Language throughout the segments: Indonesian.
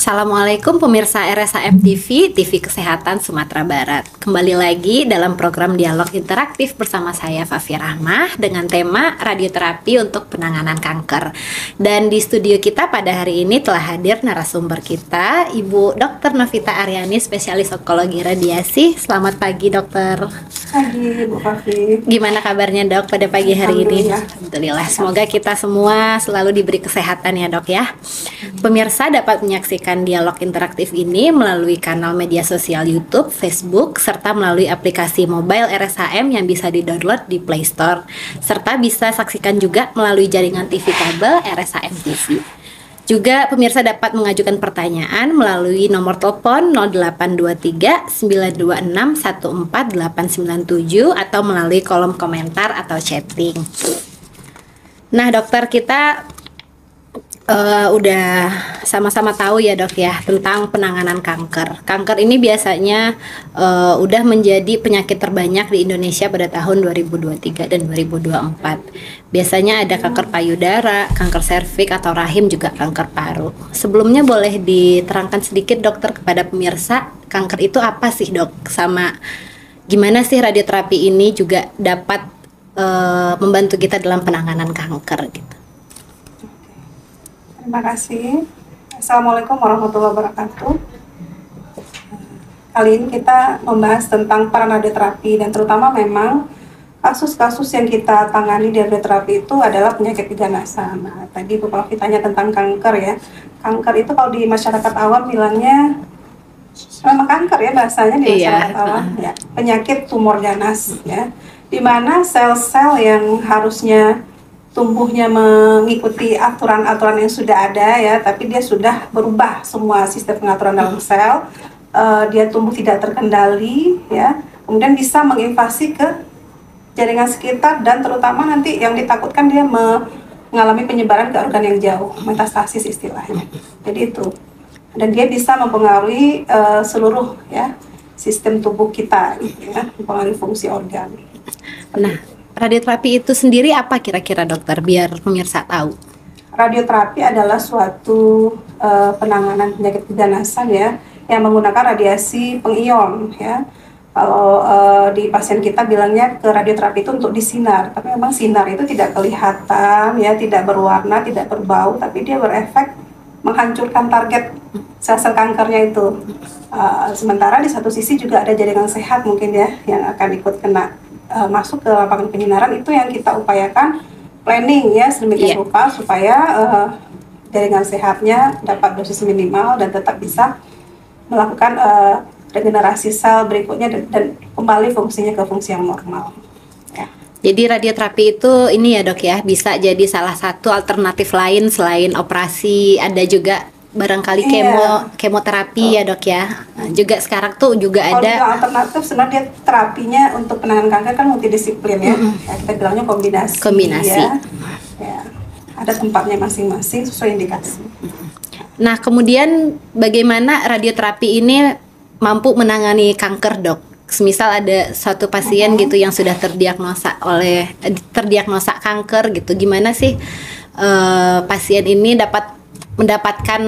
Assalamualaikum pemirsa RSAM TV, TV Kesehatan Sumatera Barat. Kembali lagi dalam program Dialog Interaktif bersama saya Fafi Rahmah dengan tema radioterapi untuk penanganan kanker. Dan di studio kita pada hari ini telah hadir narasumber kita, Ibu Dr. Novita Aryani, spesialis onkologi radiasi. Selamat pagi, Dokter. Pagi, Bu Fafi. Gimana kabarnya, Dok, pada pagi hari ini? Alhamdulillah. Semoga kita semua selalu diberi kesehatan ya, Dok ya. Pemirsa dapat menyaksikan dialog interaktif ini melalui kanal media sosial YouTube, Facebook, serta melalui aplikasi mobile RSAM yang bisa di-download di Play Store. Serta bisa saksikan juga melalui jaringan TV kabel RSAM TV. Juga pemirsa dapat mengajukan pertanyaan melalui nomor telepon 0823 926 14897 atau melalui kolom komentar atau chatting. Nah, dokter, kita udah sama-sama tahu ya, Dok ya, tentang penanganan kanker. Kanker ini biasanya udah menjadi penyakit terbanyak di Indonesia pada tahun 2023 dan 2024. Biasanya ada kanker payudara, kanker serviks atau rahim, juga kanker paru. Sebelumnya boleh diterangkan sedikit, Dokter, kepada pemirsa, kanker itu apa sih, Dok? Sama gimana sih radioterapi ini juga dapat membantu kita dalam penanganan kanker gitu. Terima kasih. Assalamualaikum warahmatullahi wabarakatuh. Kali ini kita membahas tentang peran radioterapi dan terutama memang kasus-kasus yang kita tangani di radioterapi itu adalah penyakit ganasa. Nah, tadi Bu Fafi tanya tentang kanker ya. Kanker itu kalau di masyarakat awam bilangnya memang kanker ya bahasanya di masyarakat awam ya. Penyakit tumor ganas ya. Di mana sel-sel yang harusnya tumbuhnya mengikuti aturan-aturan yang sudah ada ya, tapi dia sudah berubah semua sistem pengaturan dalam sel, dia tumbuh tidak terkendali ya, kemudian bisa menginvasi ke jaringan sekitar dan terutama nanti yang ditakutkan dia mengalami penyebaran ke organ yang jauh, metastasis istilahnya. Jadi itu, dan dia bisa mempengaruhi seluruh ya sistem tubuh kita gitu ya, mempengaruhi fungsi organ. Nah, radioterapi itu sendiri apa kira-kira, Dokter, biar pemirsa tahu? Radioterapi adalah suatu penanganan penyakit keganasan ya, yang menggunakan radiasi pengion ya. Kalau di pasien kita bilangnya ke radioterapi itu untuk disinar, tapi memang sinar itu tidak kelihatan ya, tidak berwarna, tidak berbau, tapi dia berefek menghancurkan target sel-sel kankernya itu. Sementara di satu sisi juga ada jaringan sehat mungkin ya, yang akan ikut kena masuk ke lapangan penyinaran. Itu yang kita upayakan planning ya sedemikian rupa supaya jaringan sehatnya dapat dosis minimal dan tetap bisa melakukan regenerasi sel berikutnya dan kembali fungsinya ke fungsi yang normal ya. Jadi radioterapi itu ini ya, Dok ya, bisa jadi salah satu alternatif lain selain operasi. Ada juga barangkali kemoterapi ya, Dok ya. Nah, juga sekarang tuh juga ada alternatif. Sebenarnya terapinya untuk penanganan kanker kan multidisiplin ya. Ya, kita bilangnya kombinasi. Ya. Ada tempatnya masing-masing sesuai indikasi. Nah, kemudian bagaimana radioterapi ini mampu menangani kanker, Dok? Semisal ada suatu pasien gitu yang sudah terdiagnosa kanker gitu, gimana sih pasien ini dapat mendapatkan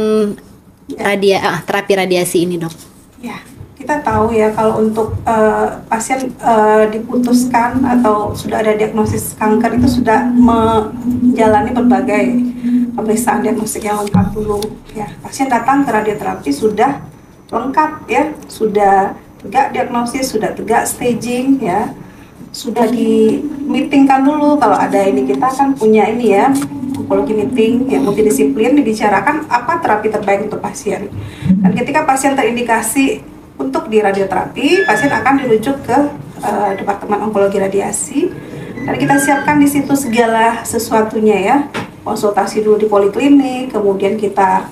terapi radiasi ini, Dok? Ya, kita tahu ya kalau untuk pasien diputuskan atau sudah ada diagnosis kanker itu sudah menjalani berbagai pemeriksaan diagnostik yang lengkap dulu. Ya, pasien datang ke radioterapi sudah lengkap ya, sudah tegak diagnosis, sudah tegak staging ya, sudah di meetingkan dulu. Kalau ada ini, kita kan punya ini ya, onkologi meeting yang multidisiplin, dibicarakan apa terapi terbaik untuk pasien. Dan ketika pasien terindikasi untuk di radioterapi, pasien akan dirujuk ke Departemen Onkologi Radiasi dan kita siapkan di situ segala sesuatunya ya. Konsultasi dulu di poliklinik, kemudian kita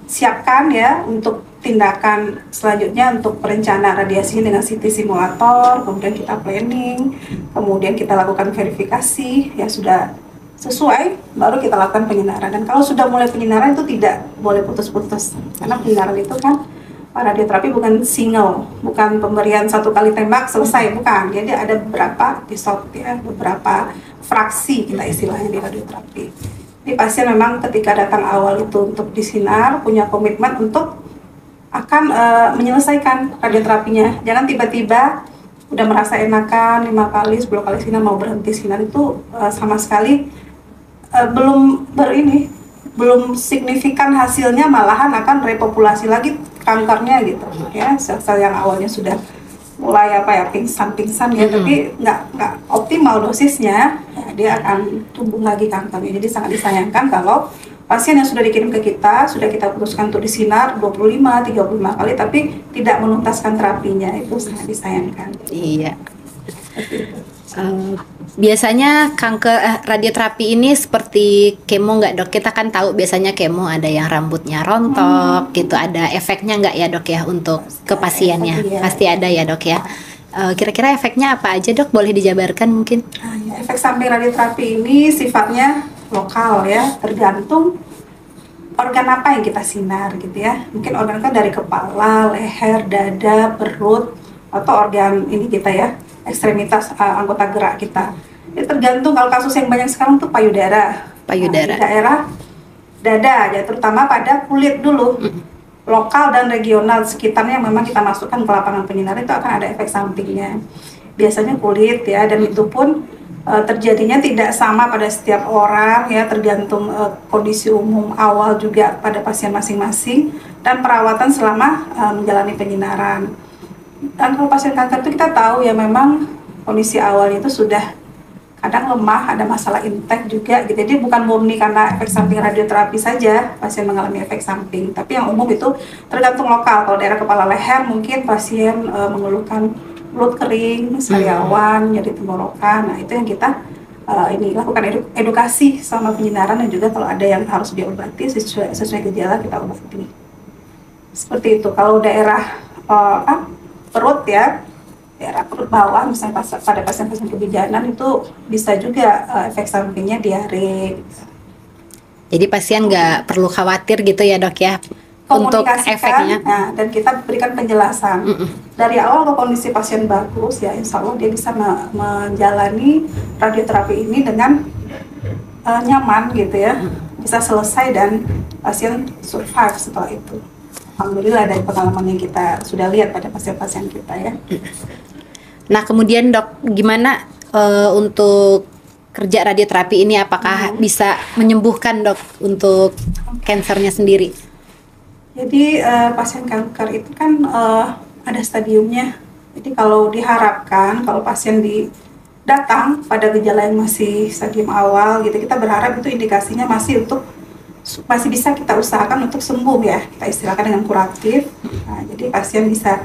siapkan ya untuk tindakan selanjutnya untuk perencanaan radiasi dengan CT simulator, kemudian kita planning, kemudian kita lakukan verifikasi ya sudah sesuai, baru kita lakukan penyinaran. Dan kalau sudah mulai penyinaran itu tidak boleh putus-putus, karena penyinaran itu kan radioterapi bukan single, bukan pemberian satu kali tembak selesai, bukan. Jadi ada beberapa episode ya, beberapa fraksi kita istilahnya di radioterapi. Jadi pasien memang ketika datang awal itu untuk disinar punya komitmen untuk akan menyelesaikan radioterapinya. Jangan tiba-tiba udah merasa enakan 5 kali 10 kali sinar mau berhenti sinar, itu sama sekali belum signifikan hasilnya, malahan akan repopulasi lagi kankernya gitu ya. Sel-sel yang awalnya sudah mulai pingsan ya, tapi nggak optimal dosisnya ya, dia akan tumbuh lagi kankernya. Jadi sangat disayangkan kalau pasien yang sudah dikirim ke kita, sudah kita putuskan untuk disinar 25-35 kali tapi tidak menuntaskan terapinya, itu sangat disayangkan. Iya. Biasanya kanker radioterapi ini seperti kemo nggak dok? Kita kan tahu biasanya kemo ada yang rambutnya rontok gitu, ada efeknya nggak ya dok ya untuk ke pasiennya? Pasti ada ya dok ya. Kira-kira efeknya apa aja dok? Boleh dijabarkan mungkin? Efek samping radioterapi ini sifatnya lokal ya, tergantung organ apa yang kita sinar gitu ya. Mungkin organ kan dari kepala, leher, dada, perut, atau organ ini kita ya, ekstremitas anggota gerak kita. Itu tergantung. Kalau kasus yang banyak sekarang tuh payudara. Di daerah dada ya, terutama pada kulit dulu. Lokal dan regional sekitarnya memang kita masukkan ke lapangan penyinaran, itu akan ada efek sampingnya. Biasanya kulit ya, dan itu pun terjadinya tidak sama pada setiap orang ya, tergantung kondisi umum awal juga pada pasien masing-masing dan perawatan selama menjalani penyinaran. Dan kalau pasien kanker itu kita tahu ya, memang kondisi awalnya itu sudah kadang lemah, ada masalah intake juga gitu. Jadi bukan murni karena efek samping radioterapi saja pasien mengalami efek samping, tapi yang umum itu tergantung lokal. Kalau daerah kepala leher mungkin pasien mengeluhkan mulut kering, sariawan, nyeri tenggorokan. Nah itu yang kita lakukan edukasi sama penyinaran, dan juga kalau ada yang harus diobati sesuai gejala kita obati. Seperti itu. Kalau daerah perut ya, daerah perut bawah misalnya pada pasien-pasien kebidanan itu bisa juga efek sampingnya diare. Jadi pasien nggak perlu khawatir gitu ya dok ya untuk efeknya. Nah, dan kita berikan penjelasan dari awal ke kondisi pasien bagus ya, insya Allah dia bisa menjalani radioterapi ini dengan nyaman gitu ya, bisa selesai dan pasien survive setelah itu. Alhamdulillah dari pengalaman yang kita sudah lihat pada pasien-pasien kita ya. Nah kemudian dok, gimana untuk kerja radioterapi ini, apakah bisa menyembuhkan dok untuk kankernya sendiri? Jadi pasien kanker itu kan ada stadiumnya. Jadi kalau diharapkan kalau pasien datang pada gejala yang masih stadium awal gitu, kita berharap itu indikasinya masih bisa kita usahakan untuk sembuh ya, kita istilahkan dengan kuratif. Nah, jadi pasien bisa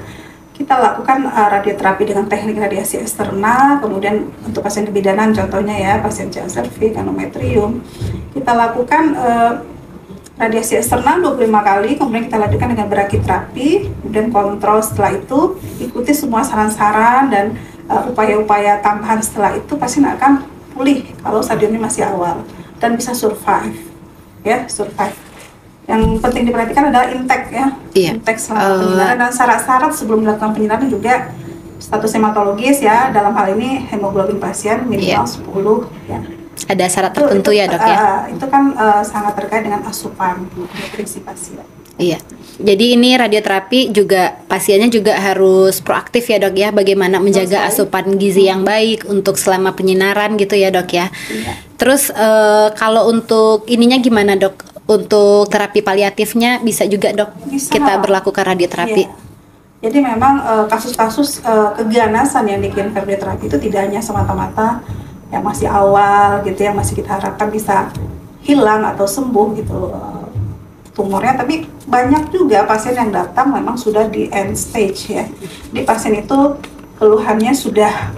kita lakukan radioterapi dengan teknik radiasi eksternal. Kemudian untuk pasien kebidanan contohnya ya, pasien cervix, endometrium, kita lakukan radiasi eksternal 25 kali, kemudian kita lanjutkan dengan brachyterapi, kemudian kontrol. Setelah itu ikuti semua saran-saran dan upaya-upaya tambahan. Setelah itu pasien akan pulih kalau stadiumnya masih awal dan bisa survive ya, survive. Yang penting diperhatikan adalah intake ya, intake selama penyinaran, dan syarat-syarat sebelum melakukan penyinaran juga status hematologis ya, dalam hal ini hemoglobin pasien minimal 10 ya. Ada syarat tertentu ya dok ya? Itu kan sangat terkait dengan asupan nutrisi pasien. Iya, jadi ini radioterapi juga pasiennya juga harus proaktif ya dok ya, bagaimana menjaga asupan gizi yang baik untuk selama penyinaran gitu ya dok ya. Terus kalau untuk ininya gimana dok? Untuk terapi paliatifnya bisa juga dok kita berlakukan radioterapi? Jadi memang kasus-kasus keganasan yang dikirim ke radioterapi itu tidak hanya semata-mata yang masih awal gitu, yang masih kita harapkan bisa hilang atau sembuh gitu tumornya, tapi banyak juga pasien yang datang memang sudah di end stage ya. Di pasien itu keluhannya sudah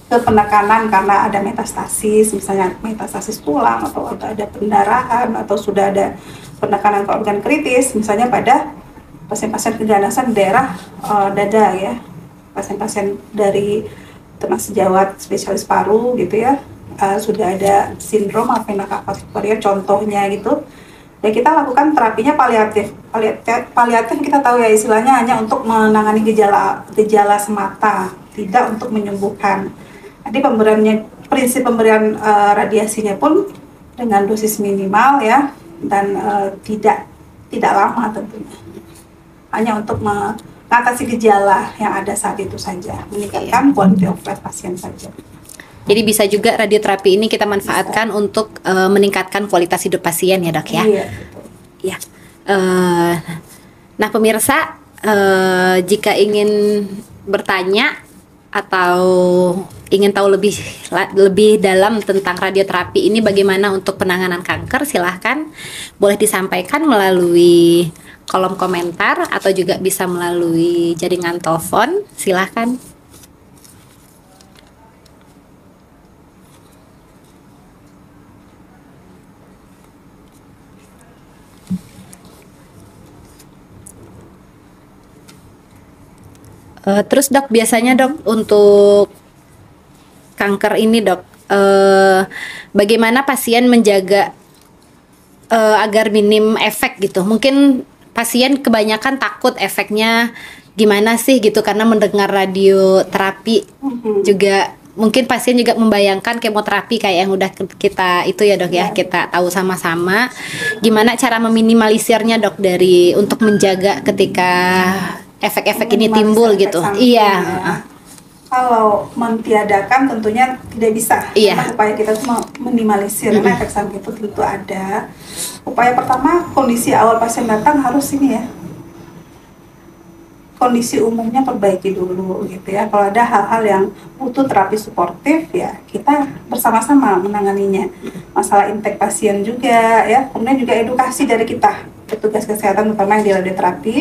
ke penekanan karena ada metastasis, misalnya metastasis tulang, atau ada pendarahan, atau sudah ada penekanan ke organ kritis, misalnya pada pasien-pasien keganasan di daerah dada ya, pasien-pasien dari tulang sejawat spesialis paru gitu ya, sudah ada sindrom vena cava superior contohnya gitu. Ya kita lakukan terapinya paliatif. Paliatif kita tahu ya istilahnya hanya untuk menangani gejala semata, tidak untuk menyembuhkan. Jadi prinsip pemberian radiasinya pun dengan dosis minimal ya, dan tidak lama tentunya. Hanya untuk mengatasi gejala yang ada saat itu saja, meningkatkan quality of life pasien saja. Jadi bisa juga radioterapi ini kita manfaatkan untuk meningkatkan kualitas hidup pasien ya dok ya. Iya, betul. Ya. Nah pemirsa, jika ingin bertanya atau ingin tahu lebih dalam tentang radioterapi ini bagaimana untuk penanganan kanker, silahkan boleh disampaikan melalui kolom komentar atau juga bisa melalui jaringan telepon, silahkan. Terus dok, biasanya dok untuk kanker ini dok, bagaimana pasien menjaga agar minim efek gitu? Mungkin pasien kebanyakan takut efeknya gimana sih gitu karena mendengar radioterapi juga. Mungkin pasien juga membayangkan kemoterapi kayak yang udah kita itu ya dok ya, kita tahu sama-sama. Gimana cara meminimalisirnya dok dari untuk menjaga ketika efek-efek ini timbul gitu? Iya. Kalau mentiadakan tentunya tidak bisa. Iya. Upaya kita itu minimalisir karena efek samping itu tentu ada. Upaya pertama, kondisi awal pasien datang harus ini ya, kondisi umumnya perbaiki dulu gitu ya. Kalau ada hal-hal yang butuh terapi suportif ya kita bersama-sama menanganinya. Masalah intake pasien juga ya, kemudian juga edukasi dari kita petugas kesehatan terutama yang di radioterapi.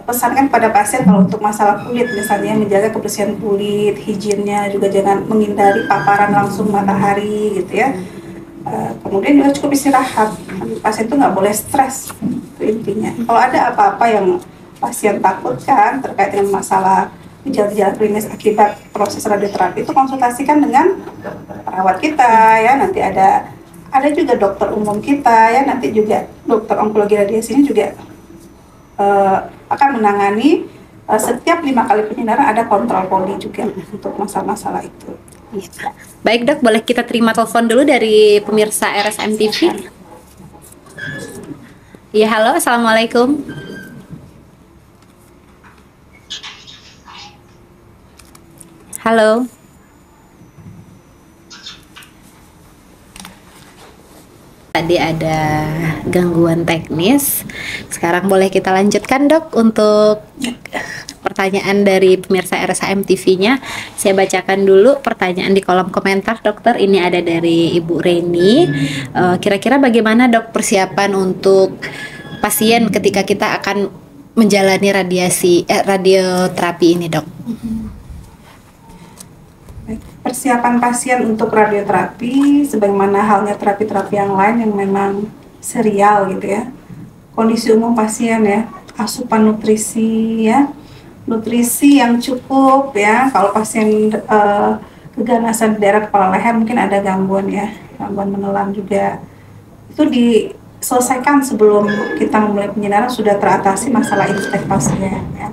Pesankan pada pasien kalau untuk masalah kulit misalnya menjaga kebersihan kulit, higiennya juga jangan menghindari paparan langsung matahari gitu ya. Kemudian juga cukup istirahat, pasien itu nggak boleh stres, itu intinya. Kalau ada apa-apa yang pasien takutkan terkait dengan masalah gejala-gejala klinis akibat proses radioterapi itu konsultasikan dengan perawat kita ya, nanti ada juga dokter umum kita ya, nanti juga dokter onkologi radiasi ini juga akan menangani setiap 5 kali penyinaran ada kontrol poli juga untuk masalah-masalah itu. Ya. Baik dok, boleh kita terima telepon dulu dari pemirsa RSM TV. Ya halo, assalamualaikum. Halo. Tadi ada gangguan teknis. Sekarang boleh kita lanjutkan dok untuk pertanyaan dari pemirsa RSM TV-nya. Saya bacakan dulu pertanyaan di kolom komentar dokter. Ini ada dari Ibu Reni. Kira-kira bagaimana dok persiapan untuk pasien ketika kita akan menjalani radioterapi ini dok? Persiapan pasien untuk radioterapi sebagaimana halnya terapi-terapi yang lain yang memang serial gitu ya. Kondisi umum pasien ya, asupan nutrisi ya, nutrisi yang cukup ya. Kalau pasien keganasan di daerah kepala leher mungkin ada gangguan ya, gangguan menelan juga. Itu diselesaikan sebelum kita memulai penyinaran, sudah teratasi masalah intake pasien ya.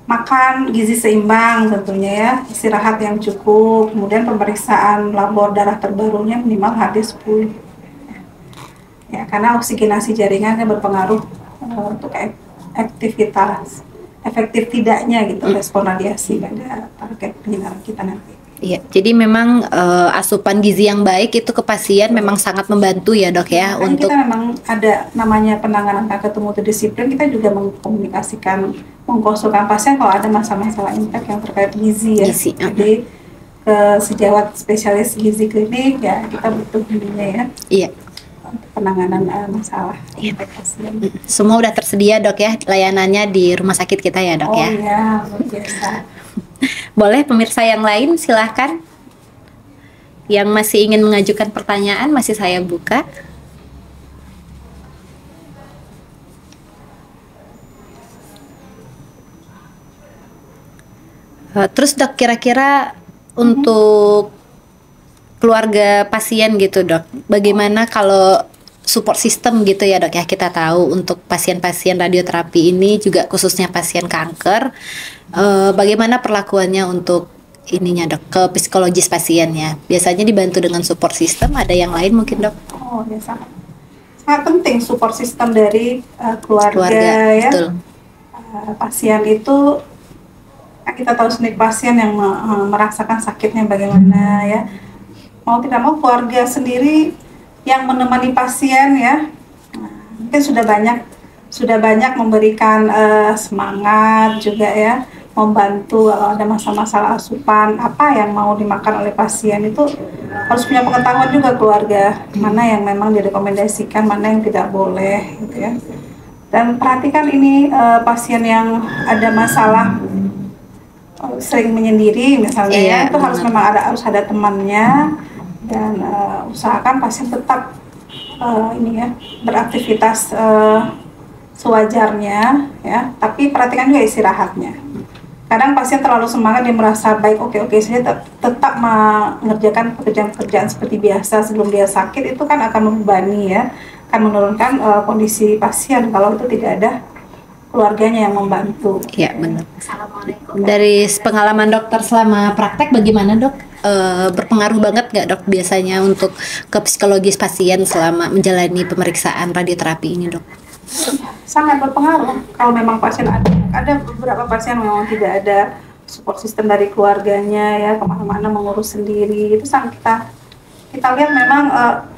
Makan gizi seimbang tentunya ya, istirahat yang cukup, kemudian pemeriksaan labor darah terbarunya minimal Hb10 ya, karena oksigenasi jaringannya berpengaruh untuk aktivitas efektif tidaknya gitu respon radiasi pada target penyinaran kita nanti. Iya, jadi memang asupan gizi yang baik itu ke pasien memang sangat membantu ya dok ya. Untuk kita memang ada namanya penanganan kanker multidisiplin, kita juga mengkonsulkan pasien kalau ada masalah-masalah intake yang terkait gizi ya. Jadi ke sejawat spesialis gizi klinik ya kita butuh ininya ya. Iya. Untuk penanganan masalah intake pasien. Semua udah tersedia dok ya layanannya di rumah sakit kita ya dok ya. Oh iya, luar biasa. Boleh pemirsa yang lain silahkan. Yang masih ingin mengajukan pertanyaan masih saya buka. Terus dok, kira-kira untuk keluarga pasien gitu dok, bagaimana kalau support system gitu ya dok ya? Kita tahu untuk pasien-pasien radioterapi ini juga khususnya pasien kanker, bagaimana perlakuannya untuk ininya dok, ke psikologis pasiennya? Biasanya dibantu dengan support system, ada yang lain mungkin dok? Oh ya, sangat sangat penting support system dari keluarga ya. Betul. Pasien itu kita tahu sendiri, pasien yang merasakan sakitnya bagaimana ya. Mau tidak mau keluarga sendiri yang menemani pasien ya. Mungkin sudah banyak memberikan semangat juga ya, membantu kalau ada masalah asupan apa yang mau dimakan oleh pasien. Itu harus punya pengetahuan juga keluarga, mana yang memang direkomendasikan, mana yang tidak boleh gitu ya. Dan perhatikan ini pasien yang ada masalah sering menyendiri misalnya ya, itu harus memang harus ada temannya. Dan usahakan pasien tetap ini ya, beraktivitas sewajarnya ya, tapi perhatikan juga istirahatnya. Kadang pasien terlalu semangat, dia merasa baik, oke saja, tetap mengerjakan pekerjaan-pekerjaan seperti biasa sebelum dia sakit, itu kan akan membebani ya, akan menurunkan kondisi pasien kalau itu tidak ada keluarganya yang membantu. Iya benar. Dari pengalaman dokter selama praktek bagaimana dok? Berpengaruh banget nggak dok biasanya untuk ke psikologis pasien selama menjalani pemeriksaan radioterapi ini dok? Sangat berpengaruh. Kalau memang pasien ada beberapa pasien memang tidak ada support system dari keluarganya ya, kemana-mana mengurus sendiri, itu sangat kita lihat memang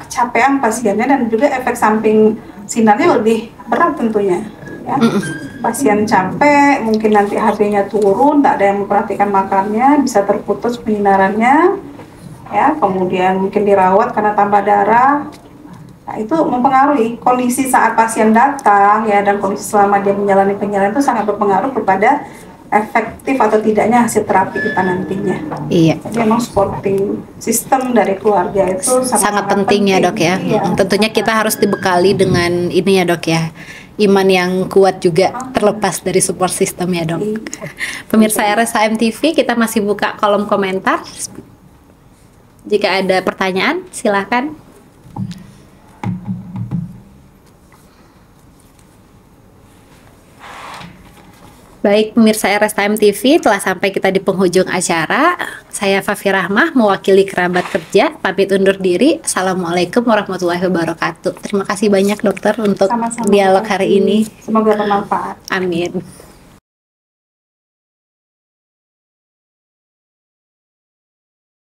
kecapean pasiennya dan juga efek samping sinarnya lebih berat tentunya ya. Pasien capek, mungkin nanti HB-nya turun, tak ada yang memperhatikan makannya, bisa terputus penyinarannya ya, kemudian mungkin dirawat karena tambah darah. Nah, itu mempengaruhi kondisi saat pasien datang ya, dan kondisi selama dia menjalani penyerahan itu sangat berpengaruh kepada efektif atau tidaknya hasil terapi kita nantinya. Iya. Jadi memang supporting sistem dari keluarga itu sangat penting ya dok ya. Iya. Tentunya kita harus dibekali dengan ini ya dok ya, iman yang kuat juga terlepas dari support system ya dok. Pemirsa RSHM TV, kita masih buka kolom komentar. Jika ada pertanyaan silahkan. Baik pemirsa RSHM TV, telah sampai kita di penghujung acara. Saya Fafi Rahmah mewakili kerabat kerja, pamit undur diri. Assalamualaikum warahmatullahi wabarakatuh. Terima kasih banyak dokter untuk dialog hari ini. Semoga bermanfaat. Amin.